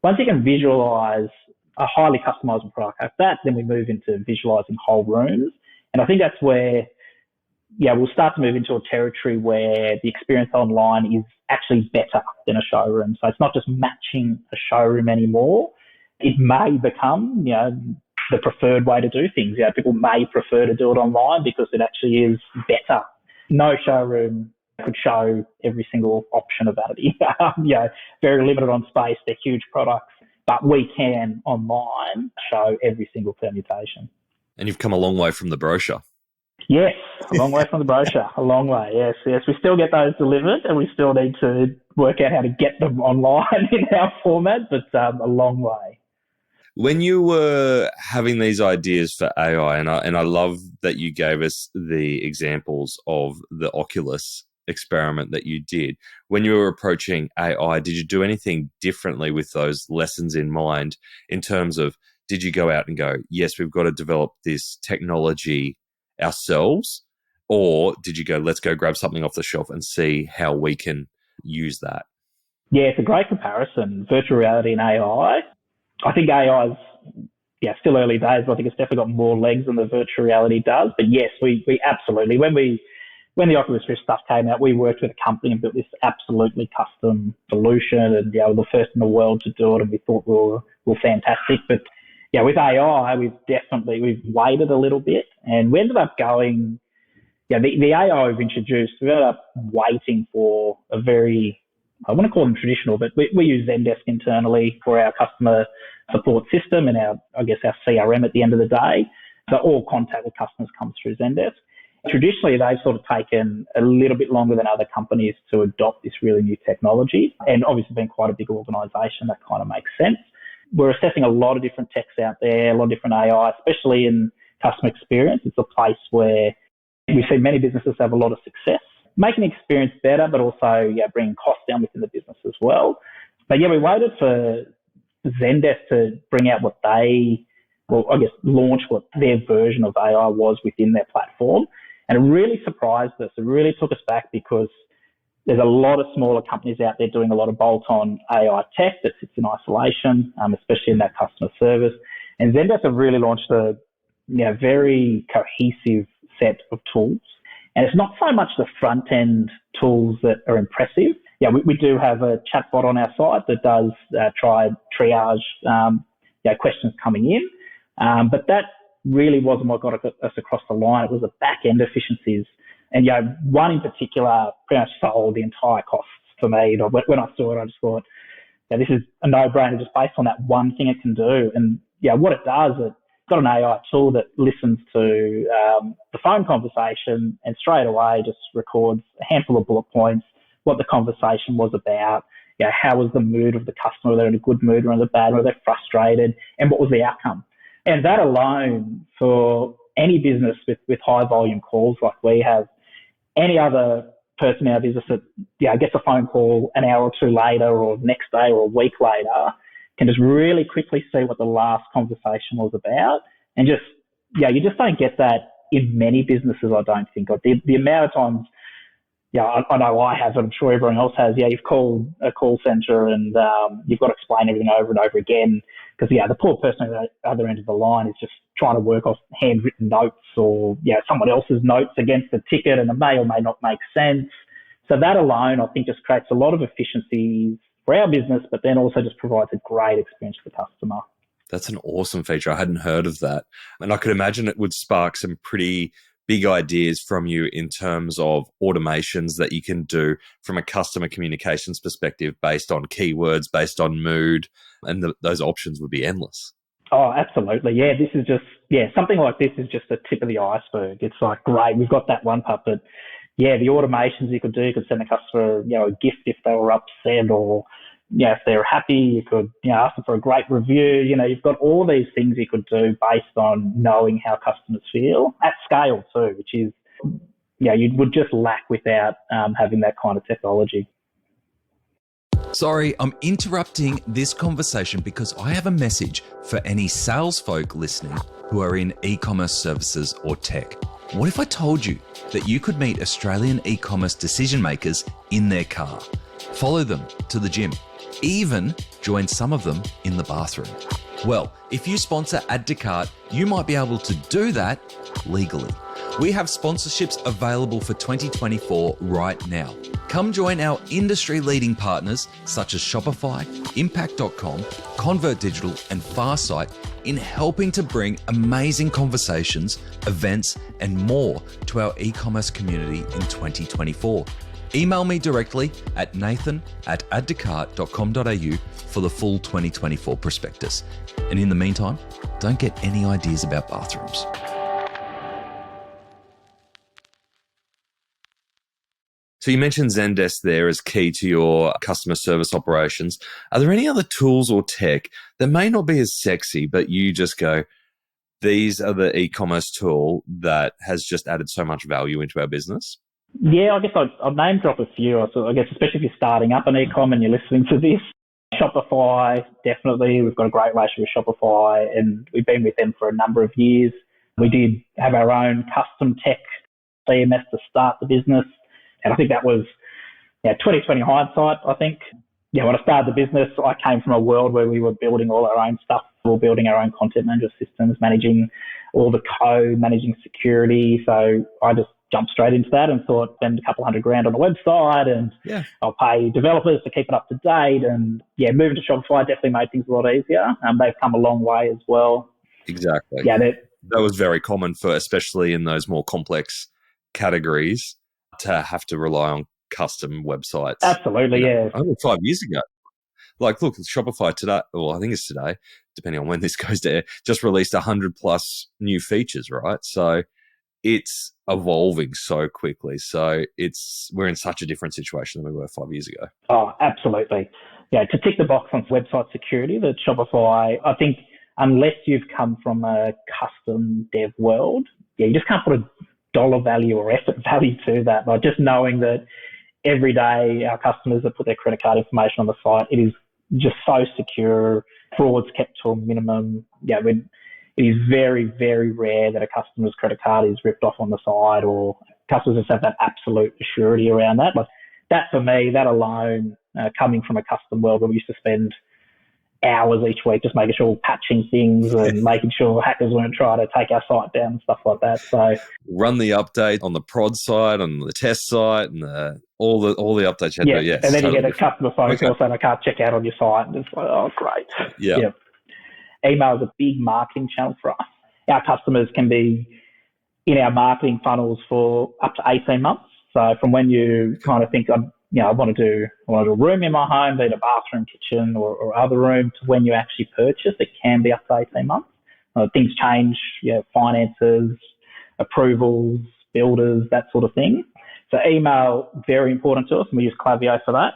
you can visualize a highly customizable product like that, then we move into visualizing whole rooms. And I think that's where, we'll start to move into a territory where the experience online is actually better than a showroom. So it's not just matching a showroom anymore. It may become, the preferred way to do things. People may prefer to do it online because it actually is better. No showroom could show every single option of vanity. Very limited on space. They're huge products, but we can online show every single permutation. And you've come a long way from the brochure. Yes, a long way from the brochure. A long way, yes. We still get those delivered, and we still need to work out how to get them online in our format, but a long way. When you were having these ideas for AI, and I love that you gave us the examples of the Oculus experiment that you did, when you were approaching AI, did you do anything differently with those lessons in mind in terms of, did you go out and go, yes, we've got to develop this technology ourselves, or did you go, let's go grab something off the shelf and see how we can use that? Yeah, it's a great comparison, virtual reality and AI. I think AI is, still early days, but I think it's definitely got more legs than the virtual reality does. But yes, we absolutely, when the Oculus Rift stuff came out, we worked with a company and built this absolutely custom solution, and we're the first in the world to do it, and we thought we were fantastic. But yeah, with AI, we've waited a little bit, and we ended up going, the AI we've introduced, we ended up waiting for a very, I want to call them traditional, but we use Zendesk internally for our customer support system and our CRM at the end of the day. So all contact with customers comes through Zendesk. Traditionally, they've sort of taken a little bit longer than other companies to adopt this really new technology, and obviously being quite a big organisation, that kind of makes sense. We're assessing a lot of different techs out there, a lot of different AI, especially in customer experience. It's a place where we see many businesses have a lot of success, making the experience better, but also bringing costs down within the business as well. But we waited for Zendesk to bring out launch what their version of AI was within their platform. And it really surprised us. It really took us back because there's a lot of smaller companies out there doing a lot of bolt-on AI tech that sits in isolation, especially in that customer service. And Zendesk have really launched a very cohesive set of tools. And it's not so much the front-end tools that are impressive. We do have a chatbot on our site that does triage questions coming in. But that really wasn't what got us across the line. It was the back-end efficiencies. And one in particular pretty much sold the entire costs for me. When I saw it, I just thought, this is a no-brainer just based on that one thing it can do. And what it does, it's got an AI tool that listens to the phone conversation and straight away just records a handful of bullet points, what the conversation was about, how was the mood of the customer, whether they're in a good mood or in a bad, whether they're frustrated, and what was the outcome. And that alone, for any business with high volume calls like we have, any other person in our business that gets a phone call an hour or two later or next day or a week later can just really quickly see what the last conversation was about. And just, you just don't get that in many businesses, I don't think. The amount of times, I know I have, I'm sure everyone else has, you've called a call centre and you've got to explain everything over and over again because, the poor person at the other end of the line is just trying to work off handwritten notes or, someone else's notes against the ticket, and it may or may not make sense. So that alone, I think, just creates a lot of efficiencies for our business, but then also just provides a great experience for the customer. That's an awesome feature. I hadn't heard of that. And I could imagine it would spark some pretty big ideas from you in terms of automations that you can do from a customer communications perspective based on keywords, based on mood, and those options would be endless. Oh, absolutely. Yeah, this is just, something like this is just the tip of the iceberg. It's like, great, we've got that one part, but the automations you could do, you could send a customer, a gift if they were upset, or, if they're happy, you could, ask them for a great review. You've got all these things you could do based on knowing how customers feel at scale too, which is, you would just lack without having that kind of technology. Sorry, I'm interrupting this conversation because I have a message for any sales folk listening who are in e-commerce services or tech. What if I told you that you could meet Australian e-commerce decision makers in their car, follow them to the gym, even join some of them in the bathroom? Well, if you sponsor Add to Cart, you might be able to do that legally. We have sponsorships available for 2024 right now. Come join our industry-leading partners such as Shopify, Impact.com, Convert Digital, and Farsight in helping to bring amazing conversations, events, and more to our e-commerce community in 2024. Email me directly at nathan@addtocart.com.au for the full 2024 prospectus. And in the meantime, don't get any ideas about bathrooms. So you mentioned Zendesk there as key to your customer service operations. Are there any other tools or tech that may not be as sexy, but you just go, these are the e-commerce tool that has just added so much value into our business? Yeah, I guess I'd name drop a few. So I guess especially if you're starting up an e-com and you're listening to this. Shopify, definitely. We've got a great relationship with Shopify and we've been with them for a number of years. We did have our own custom tech CMS to start the business. And I think that was 2020 hindsight, I think. When I started the business, I came from a world where we were building all our own stuff. We were building our own content management systems, managing all the code, managing security. So I just jumped straight into that and thought, spend a couple $100,000 on a website and I'll pay developers to keep it up to date. And moving to Shopify definitely made things a lot easier. They've come a long way as well. Exactly. Yeah, that was very common for, especially in those more complex categories, to have to rely on custom websites. Absolutely, Only 5 years ago. Like, look, Shopify today, well, I think it's today, depending on when this goes to air, just released 100 plus new features, right? So it's evolving so quickly. So we're in such a different situation than we were 5 years ago. Oh, absolutely. Yeah, to tick the box on website security, that Shopify, I think, unless you've come from a custom dev world, you just can't put a dollar value or effort value to that. Like, just knowing that every day our customers that put their credit card information on the site, it is just so secure, fraud's kept to a minimum. It is very, very rare that a customer's credit card is ripped off on the side, or customers just have that absolute surety around that. Like, that for me, that alone, coming from a custom world where we used to spend hours each week just making sure we're patching things and making sure hackers weren't trying to take our site down and stuff like that. So run the update on the prod side, on the test site, and all the updates you had to do. Yes, and then totally you get a customer phone call saying, I can't check out on your site. And it's like, oh, great. Yeah. Email is a big marketing channel for us. Our customers can be in our marketing funnels for up to 18 months. So from when you kind of think, I want to do a room in my home, be it a bathroom, kitchen, or other room, to when you actually purchase, it can be up to 18 months. Things change, finances, approvals, builders, that sort of thing. So email, very important to us, and we use Klaviyo for that.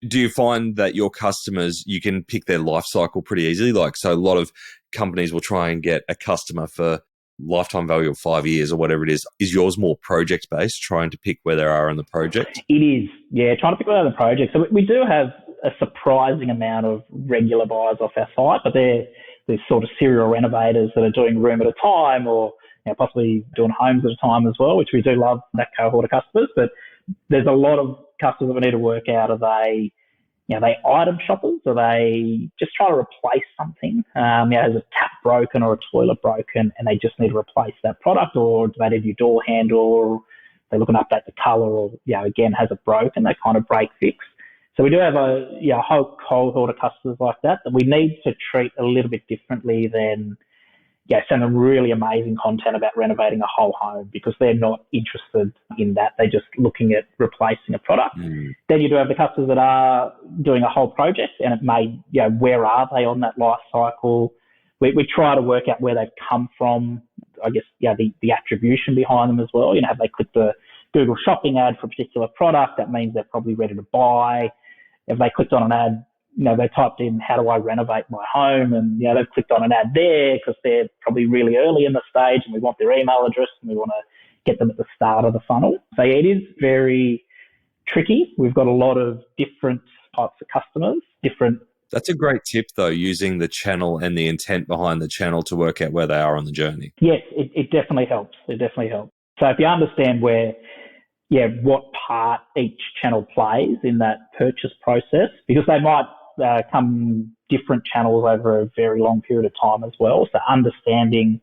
Do you find that your customers, you can pick their life cycle pretty easily? So a lot of companies will try and get a customer for lifetime value of 5 years or whatever it is. Is yours more project-based, trying to pick where they are in the project? It is, trying to pick where they are in the project. So we do have a surprising amount of regular buyers off our site, but they're sort of serial renovators that are doing room at a time, or possibly doing homes at a time as well, which we do love, that cohort of customers. But there's a lot of customers that we need to work out. Are they item shoppers? Are they just trying to replace something? Has a tap broken or a toilet broken and they just need to replace that product? Or do they need a new door handle? Or they're looking to update the colour? Or, again, has it broken? They kind of break fix. So we do have a whole cohort of customers like that we need to treat a little bit differently than send them really amazing content about renovating a whole home, because they're not interested in that. They're just looking at replacing a product. Then you do have the customers that are doing a whole project, and it may, where are they on that life cycle? We try to work out where they've come from, I guess, the attribution behind them as well. Have they clicked the Google shopping ad for a particular product? That means they're probably ready to buy. If they clicked on an ad, they typed in, how do I renovate my home? And, they've clicked on an ad there because they're probably really early in the stage and we want their email address and we want to get them at the start of the funnel. So it is very tricky. We've got a lot of different types of customers, That's a great tip, though, using the channel and the intent behind the channel to work out where they are on the journey. Yes, it definitely helps. It definitely helps. So if you understand what part each channel plays in that purchase process, because they might come different channels over a very long period of time as well. So understanding,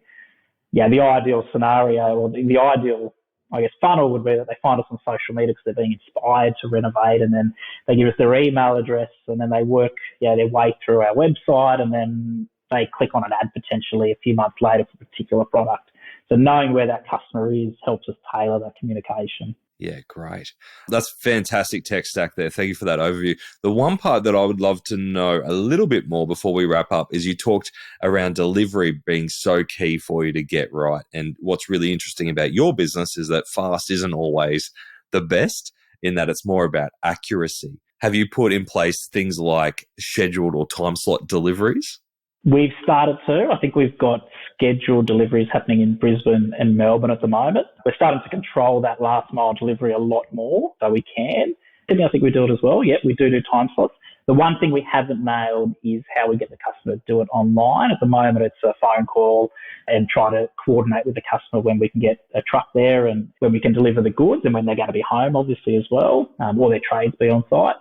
the ideal scenario, or the ideal, I guess, funnel would be that they find us on social media because they're being inspired to renovate, and then they give us their email address, and then they work their way through our website, and then they click on an ad potentially a few months later for a particular product. So knowing where that customer is helps us tailor that communication. Yeah, great. That's fantastic tech stack there. Thank you for that overview. The one part that I would love to know a little bit more before we wrap up is you talked around delivery being so key for you to get right. And what's really interesting about your business is that fast isn't always the best, in that it's more about accuracy. Have you put in place things like scheduled or time slot deliveries? We've started to. I think we've got scheduled deliveries happening in Brisbane and Melbourne at the moment. We're starting to control that last mile delivery a lot more, so we can. Sydney, I think we do it as well. Yeah, we do time slots. The one thing we haven't nailed is how we get the customer to do it online. At the moment, it's a phone call and try to coordinate with the customer when we can get a truck there and when we can deliver the goods and when they're going to be home, obviously, as well, or their trades be on site.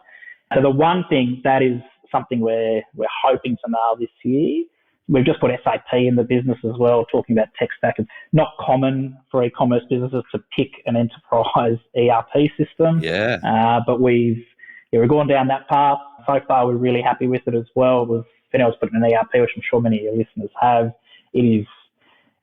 So the one thing that is something we're hoping to nail this year, we've just put SAP in the business as well, talking about tech stack. It's not common for e-commerce businesses to pick an enterprise ERP system. But we've gone down that path. So far, we're really happy with it as well. If anyone's put in an ERP, which I'm sure many of your listeners have, it is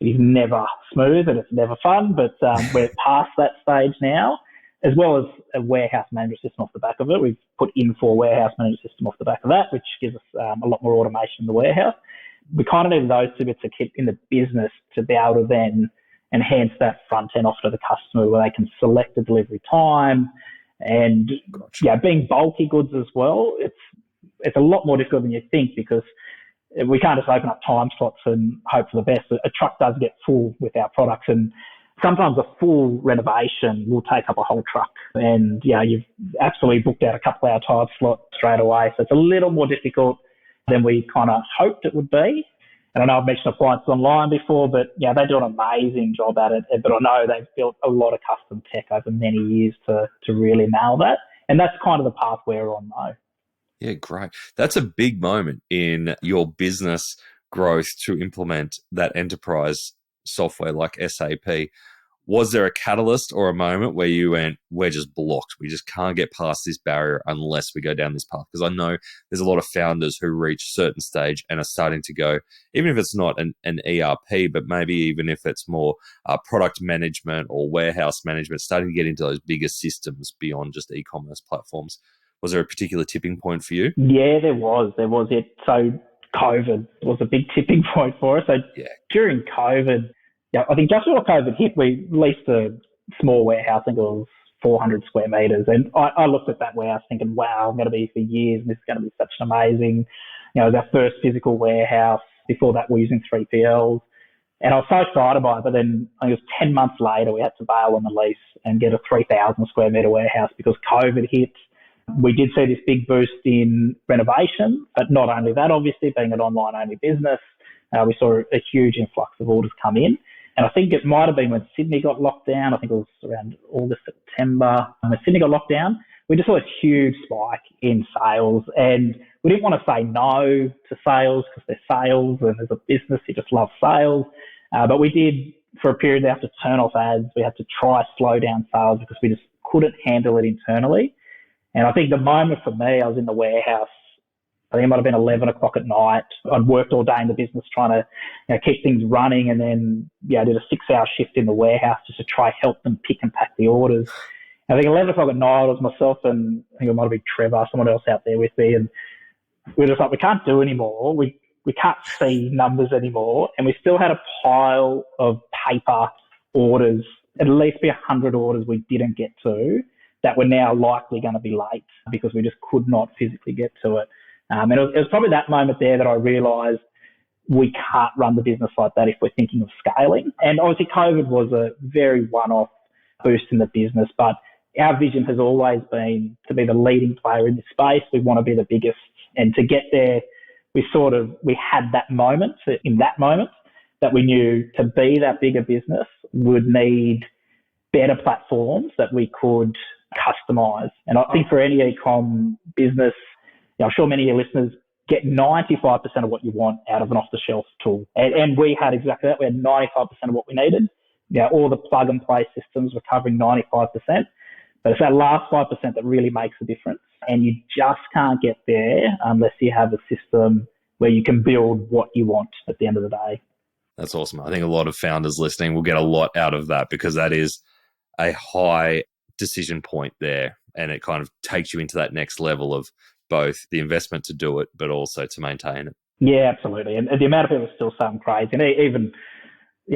never smooth and it's never fun, but we're past that stage now, as well as a warehouse management system off the back of it. We've put in-for warehouse management system off the back of that, which gives us a lot more automation in the warehouse. We kind of need those two bits of kit in the business to be able to then enhance that front end offer to the customer, where they can select the delivery time. And being bulky goods as well, it's a lot more difficult than you think, because we can't just open up time slots and hope for the best. A truck does get full with our products, and sometimes a full renovation will take up a whole truck. And you've absolutely booked out a couple hour time slot straight away. So it's a little more difficult than we kind of hoped it would be. And I know I've mentioned Appliances Online before, but they do an amazing job at it. But I know they've built a lot of custom tech over many years to really nail that. And that's kind of the path we're on though. Yeah, great. That's a big moment in your business growth to implement that enterprise software like SAP. Was there a catalyst or a moment where you went, we're just blocked, we just can't get past this barrier unless we go down this path? Because I know there's a lot of founders who reach a certain stage and are starting to go, even if it's not an ERP, but maybe even if it's more product management or warehouse management, starting to get into those bigger systems beyond just e-commerce platforms. Was there a particular tipping point for you? Yeah, there was. So COVID was a big tipping point for us. So during COVID, I think just before COVID hit, we leased a small warehouse. I think it was 400 square meters. And I looked at that warehouse thinking, wow, I'm going to be here for years, and this is going to be such an amazing, it was our first physical warehouse. Before that, we were using 3PLs. And I was so excited by it. But then I think it was 10 months later, we had to bail on the lease and get a 3,000 square meter warehouse because COVID hit. We did see this big boost in renovation, but not only that, obviously, being an online-only business, we saw a huge influx of orders come in. And I think it might have been when Sydney got locked down. I think it was around August, September. When Sydney got locked down, we just saw a huge spike in sales. And we didn't want to say no to sales because they're sales, and as a business, you just love sales. But we did, for a period, they have to turn off ads. We had to try slow down sales because we just couldn't handle it internally. And I think the moment for me, I was in the warehouse, I think it might have been 11 o'clock at night. I'd worked all day in the business trying to keep things running, and then I did a 6-hour shift in the warehouse just to try help them pick and pack the orders. And I think 11 o'clock at night, it was myself and I think it might have been Trevor, someone else out there with me, and we were just like, we can't do anymore. We can't see numbers anymore, and we still had a pile of paper orders, at least be 100 orders we didn't get to, that were now likely going to be late because we just could not physically get to it. And it was probably that moment there that I realised we can't run the business like that if we're thinking of scaling. And obviously COVID was a very one-off boost in the business, but our vision has always been to be the leading player in this space. We want to be the biggest. And to get there, we had that moment, in that moment, that we knew to be that bigger business would need better platforms that we could customize. And I think for any e-com business, I'm sure many of your listeners get 95% of what you want out of an off-the-shelf tool. And we had exactly that. We had 95% of what we needed. All the plug-and-play systems were covering 95%. But it's that last 5% that really makes a difference. And you just can't get there unless you have a system where you can build what you want at the end of the day. That's awesome. I think a lot of founders listening will get a lot out of that, because that is a high decision point there, and it kind of takes you into that next level of both the investment to do it, but also to maintain it. Yeah, absolutely. And the amount of people are still saying crazy. And even,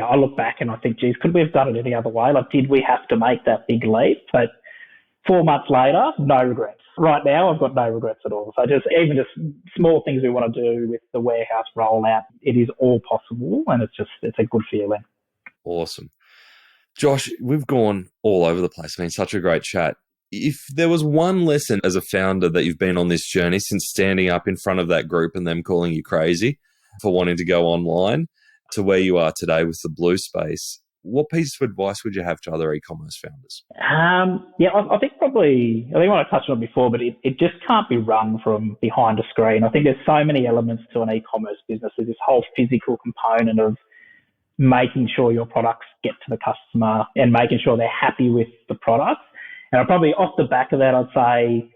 I look back and I think, geez, could we have done it any other way? Like, did we have to make that big leap? But 4 months later, no regrets. Right now, I've got no regrets at all. So just small things we want to do with the warehouse rollout, it is all possible, and it's a good feeling. Awesome. Josh, we've gone all over the place. It's been such a great chat. If there was one lesson as a founder that you've been on this journey since standing up in front of that group and them calling you crazy for wanting to go online to where you are today with the Blue Space, what piece of advice would you have to other e-commerce founders? I think what I touched on before, but it just can't be run from behind a screen. I think there's so many elements to an e-commerce business. There's this whole physical component of making sure your products get to the customer and making sure they're happy with the products. And I'd probably, off the back of that, I'd say,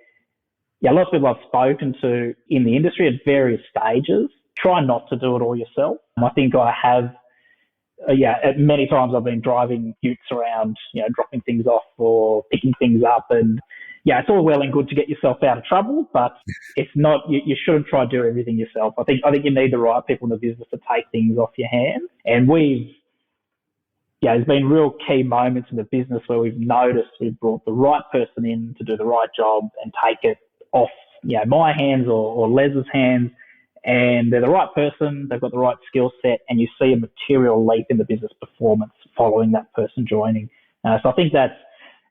lots of people I've spoken to in the industry at various stages, try not to do it all yourself. I think I have, many times I've been driving utes around, dropping things off or picking things up. And it's all well and good to get yourself out of trouble, but it's not, you shouldn't try to do everything yourself. I think you need the right people in the business to take things off your hands. And there's been real key moments in the business where we've noticed we've brought the right person in to do the right job and take it off, my hands or Les's hands. And they're the right person, they've got the right skill set, and you see a material leap in the business performance following that person joining. So I think that's,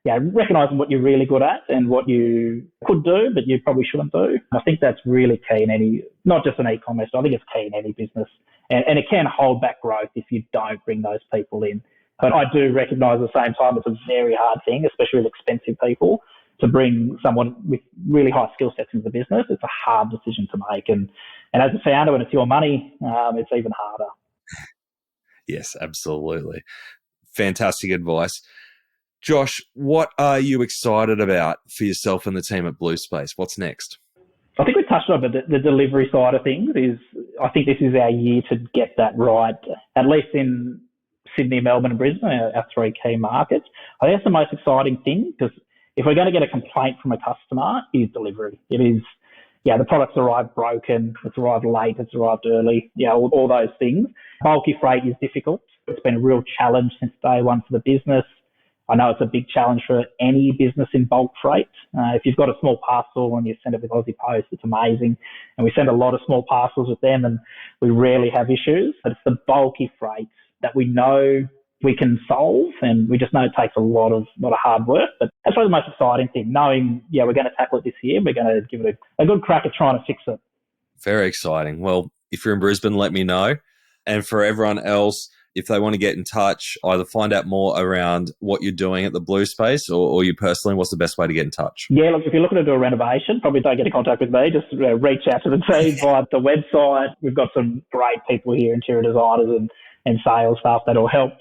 recognising what you're really good at and what you could do, but you probably shouldn't do. I think that's really key in any, not just in e-commerce, I think it's key in any business. And it can hold back growth if you don't bring those people in. But I do recognise at the same time it's a very hard thing, especially with expensive people, to bring someone with really high skill sets into the business. It's a hard decision to make. And as a founder, when it's your money, it's even harder. Yes, absolutely. Fantastic advice. Josh, what are you excited about for yourself and the team at Blue Space? What's next? I think we touched on the delivery side of things. I think this is our year to get that right, at least in Sydney, Melbourne and Brisbane, our three key markets. I think that's the most exciting thing, because if we're going to get a complaint from a customer, is delivery. It is, the product's arrived broken, it's arrived late, it's arrived early, all those things. Bulky freight is difficult. It's been a real challenge since day one for the business. I know it's a big challenge for any business in bulk freight. If you've got a small parcel and you send it with Aussie Post, it's amazing. And we send a lot of small parcels with them and we rarely have issues. But it's the bulky freight that we know we can solve, and we just know it takes a lot of hard work. But that's probably the most exciting thing, knowing, we're going to tackle it this year. We're going to give it a good crack at trying to fix it. Very exciting. Well, if you're in Brisbane, let me know. And for everyone else, if they want to get in touch, either find out more around what you're doing at the Blue Space or you personally, what's the best way to get in touch? Yeah, look, if you're looking to do a renovation, probably don't get in contact with me. Just reach out to the team via the website. We've got some great people here, interior designers and sales staff that'll help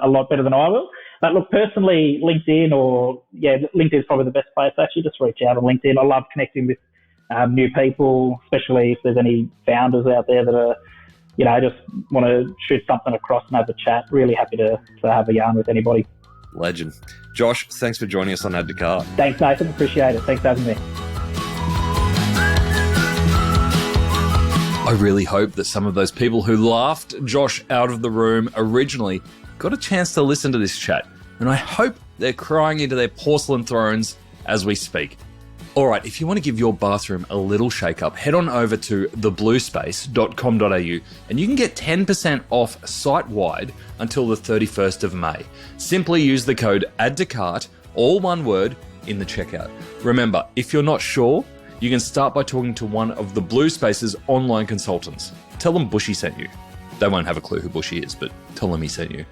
a lot better than I will. But look, personally, LinkedIn LinkedIn is probably the best place. Actually, just reach out on LinkedIn. I love connecting with new people, especially if there's any founders out there that are, just want to shoot something across and have a chat. Really happy to have a yarn with anybody. Legend. Josh, thanks for joining us on Add to Cart. Thanks, Nathan. Appreciate it. Thanks for having me. I really hope that some of those people who laughed Josh out of the room originally got a chance to listen to this chat. And I hope they're crying into their porcelain thrones as we speak. All right, if you want to give your bathroom a little shake-up, head on over to thebluespace.com.au and you can get 10% off site-wide until the 31st of May. Simply use the code ADDTOCART, all one word, in the checkout. Remember, if you're not sure, you can start by talking to one of the Blue Space's online consultants. Tell them Bushy sent you. They won't have a clue who Bushy is, but tell them he sent you.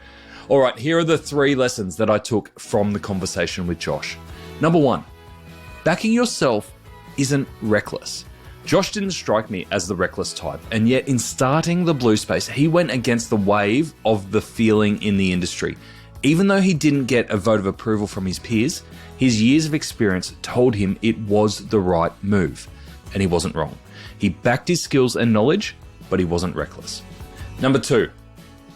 All right, here are the 3 lessons that I took from the conversation with Josh. Number 1, backing yourself isn't reckless. Josh didn't strike me as the reckless type, and yet in starting the Blue Space, he went against the wave of the feeling in the industry. Even though he didn't get a vote of approval from his peers, his years of experience told him it was the right move, and he wasn't wrong. He backed his skills and knowledge, but he wasn't reckless. Number 2,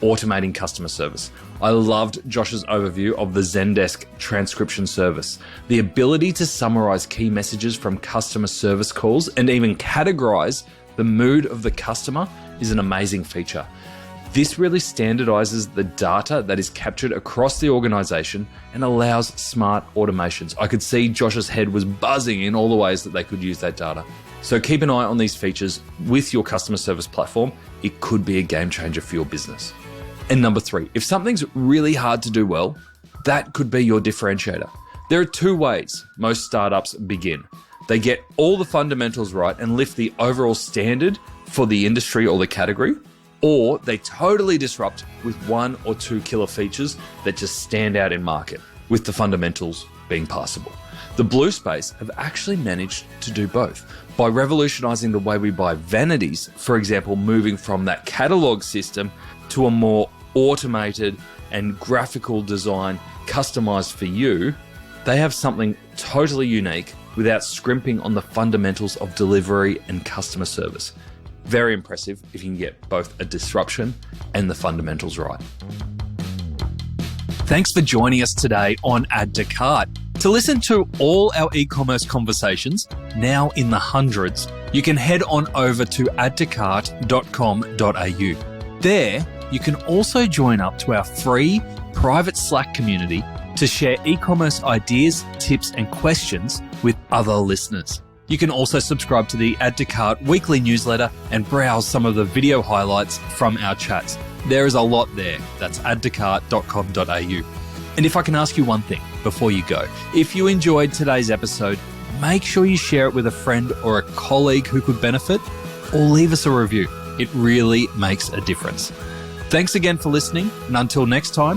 automating customer service. I loved Josh's overview of the Zendesk transcription service. The ability to summarize key messages from customer service calls and even categorize the mood of the customer is an amazing feature. This really standardizes the data that is captured across the organization and allows smart automations. I could see Josh's head was buzzing in all the ways that they could use that data. So keep an eye on these features with your customer service platform. It could be a game changer for your business. And number 3, if something's really hard to do well, that could be your differentiator. There are 2 ways most startups begin. They get all the fundamentals right and lift the overall standard for the industry or the category, or they totally disrupt with 1 or 2 killer features that just stand out in market, with the fundamentals being passable. The Blue Space have actually managed to do both by revolutionizing the way we buy vanities, for example, moving from that catalog system to a more automated and graphical design customized for you. They have something totally unique without scrimping on the fundamentals of delivery and customer service. Very impressive if you can get both a disruption and the fundamentals right. Thanks for joining us today on Add to Cart. To listen to all our e-commerce conversations, now in the hundreds, you can head on over to addtocart.com.au. There, you can also join up to our free private Slack community to share e-commerce ideas, tips, and questions with other listeners. You can also subscribe to the Add to Cart weekly newsletter and browse some of the video highlights from our chats. There is a lot there. That's addtocart.com.au. And if I can ask you one thing before you go, if you enjoyed today's episode, make sure you share it with a friend or a colleague who could benefit, or leave us a review. It really makes a difference. Thanks again for listening, and until next time,